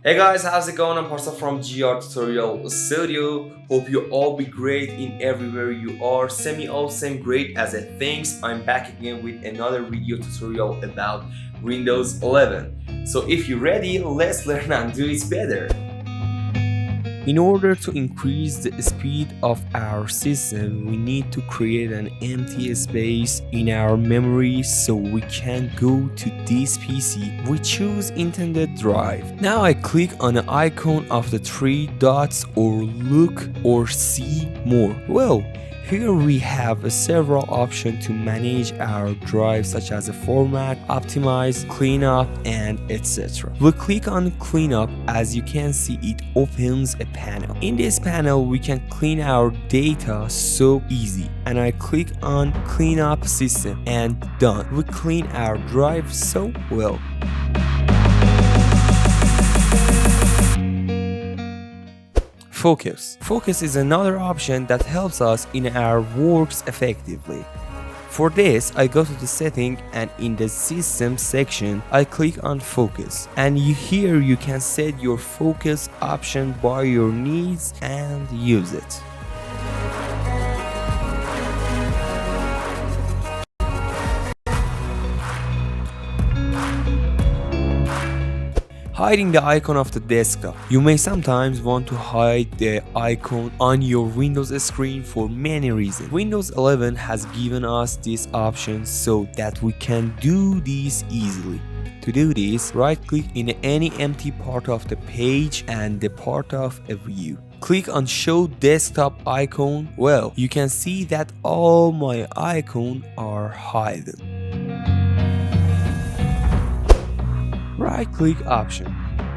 Hey guys, how's it going? I'm Parsa from GR Tutorial Studio. Hope you all be great in everywhere you are. Semi awesome, great as a thanks. I'm back again with another video tutorial about Windows 11. So if you're ready, let's learn and do it better. In order to increase the speed of our system, we need to create an empty space in our memory so we can go to this PC. We choose intended drive. Now I click on the icon of the three dots or look or see more. Well, here we have several options to manage our drive, such as format, optimize, cleanup, and etc. We click on cleanup. As you can see, it opens a panel. In this panel, we can clean our data so easy. And I click on cleanup system and done. We clean our drive so well. Focus. Focus is another option that helps us in our works effectively. For this, I go to the setting and in the system section, I click on focus. And here you can set your focus option by your needs and use it. Hiding the icon of the desktop. You may sometimes want to hide the icon on your Windows screen for many reasons. Windows 11 has given us this option so that we can do this easily. To do this, right-click in any empty part of the page and the part of a view. Click on Show Desktop Icon. Well, you can see that all my icons are hidden. Right-click option.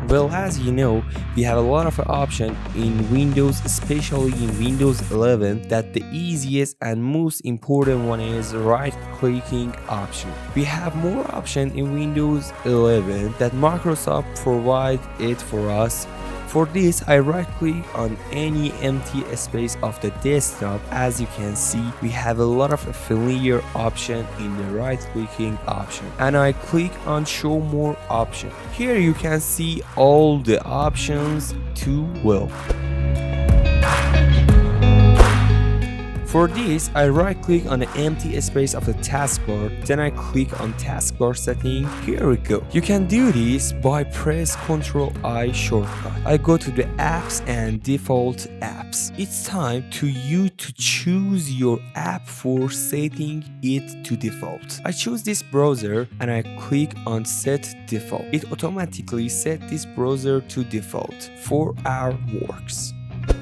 Well, as you know, we have a lot of options in Windows, especially in Windows 11, that the easiest and most important one is right-clicking option. We have more options in Windows 11 that Microsoft provides it for us. For this, I right-click on any empty space of the desktop. As you can see, we have a lot of familiar options in the right-clicking option. And I click on Show More option. Here you can see all the options too well. For this, I right-click on the empty space of the taskbar, then I click on taskbar setting. Here we go. You can do this by press Ctrl-I shortcut. I go to the apps and default apps. It's time to you to choose your app for setting it to default. I choose this browser and I click on set default. It automatically set this browser to default for our works.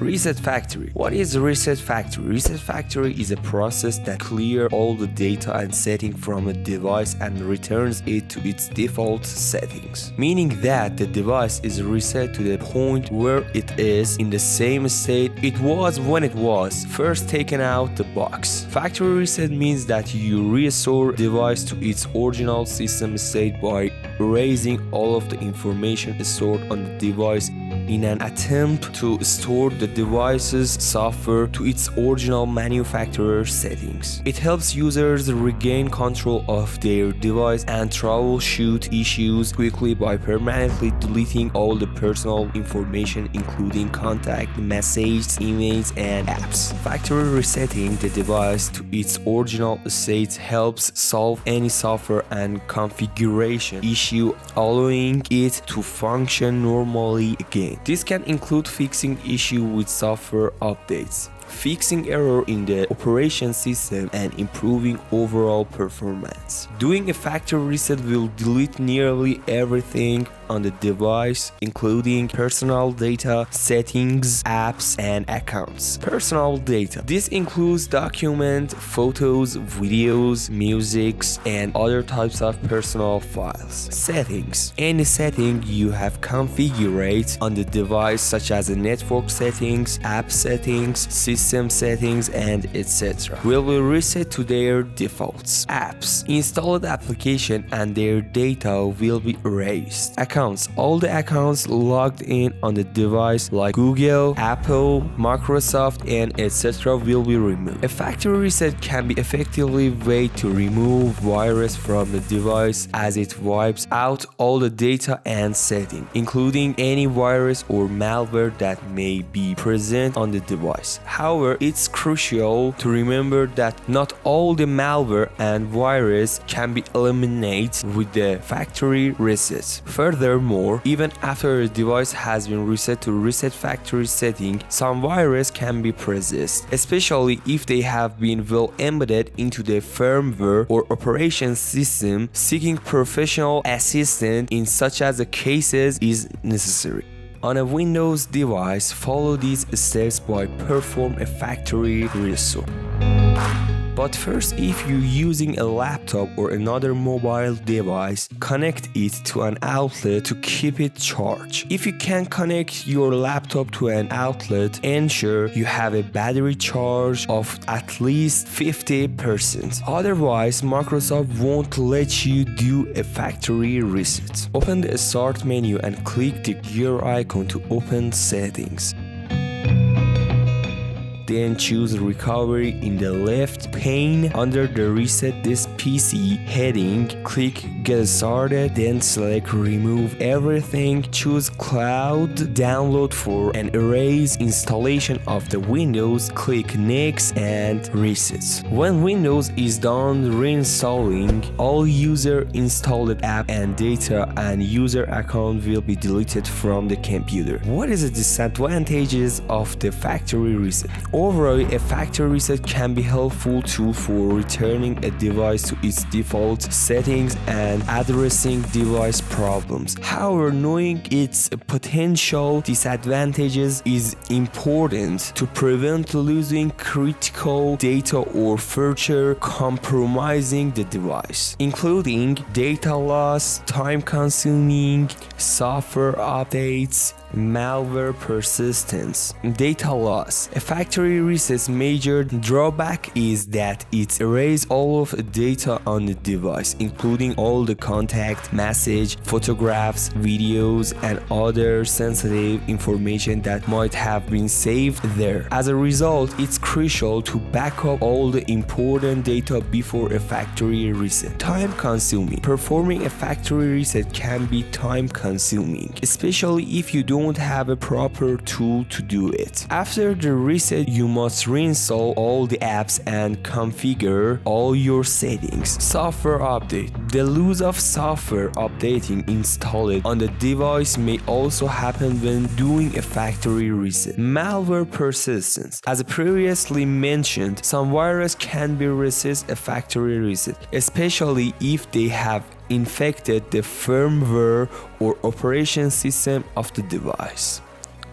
Reset Factory. What is Reset Factory? Reset Factory is a process that clears all the data and setting from a device and returns it to its default settings. Meaning that the device is reset to the point where it is in the same state it was when it was first taken out the box. Factory reset means that you restore the device to its original system state by erasing all of the information stored on the device in an attempt to restore the device's software to its original manufacturer settings. It helps users regain control of their device and troubleshoot issues quickly by permanently deleting all the personal information, including contact, messages, emails, and apps. Factory resetting the device to its original state helps solve any software and configuration issue, allowing it to function normally again. This can include fixing issues with software updates, fixing error in the operation system, and improving overall performance. Doing a factory reset will delete nearly everything on the device, including personal data, settings, apps, and accounts. Personal data. This includes documents, photos, videos, musics, and other types of personal files. Settings. Any setting you have configured on the device, such as network settings, app settings, system system settings, and etc. will be reset to their defaults. Apps, installed application and their data will be erased. Accounts, all the accounts logged in on the device like Google, Apple, Microsoft, and etc. will be removed. A factory reset can be effectively way to remove virus from the device as it wipes out all the data and settings, including any virus or malware that may be present on the device. However, it's crucial to remember that not all the malware and virus can be eliminated with the factory reset. Furthermore, even after a device has been reset to reset factory setting, some virus can be persist, especially if they have been well embedded into the firmware or operation system. Seeking professional assistance in such as the cases is necessary. On a Windows device, follow these steps by perform a factory reset. But first, if you're using a laptop or another mobile device, connect it to an outlet to keep it charged. If you can connect your laptop to an outlet, ensure you have a battery charge of at least 50%. Otherwise, Microsoft won't let you do a factory reset. Open the Start menu and click the gear icon to open settings. Then choose Recovery in the left pane under the Reset This PC heading. Click Get Started, then select Remove Everything. Choose Cloud Download for an erase installation of the Windows. Click Next and Reset. When Windows is done reinstalling, all user installed app and data and user account will be deleted from the computer. What is the disadvantages of the factory reset? Overall, a factory reset can be a helpful tool for returning a device to its default settings and addressing device problems. However, knowing its potential disadvantages is important to prevent losing critical data or further compromising the device, including data loss, time-consuming software updates, malware persistence. Data loss. A factory reset's major drawback is that it erases all of the data on the device, including all the contact, message, photographs, videos, and other sensitive information that might have been saved there. As a result, it's crucial to back up all the important data before a factory reset. Time consuming. Performing a factory reset can be time consuming, especially if you don't have a proper tool to do it. After the reset, you must reinstall all the apps and configure all your settings. Software update. The loss of software updating installed on the device may also happen when doing a factory reset. Malware persistence. As previously mentioned, some viruses can be resist a factory reset, especially if they have infected the firmware or operation system of the device.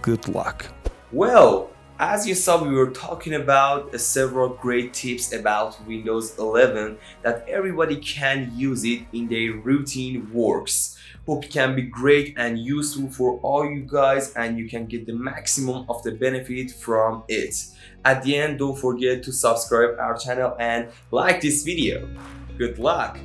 Good luck. Well, as you saw, we were talking about several great tips about Windows 11 that everybody can use it in their routine works. Hope it can be great and useful for all you guys and you can get the maximum of the benefit from it. At the end, don't forget to subscribe our channel and like this video. Good luck!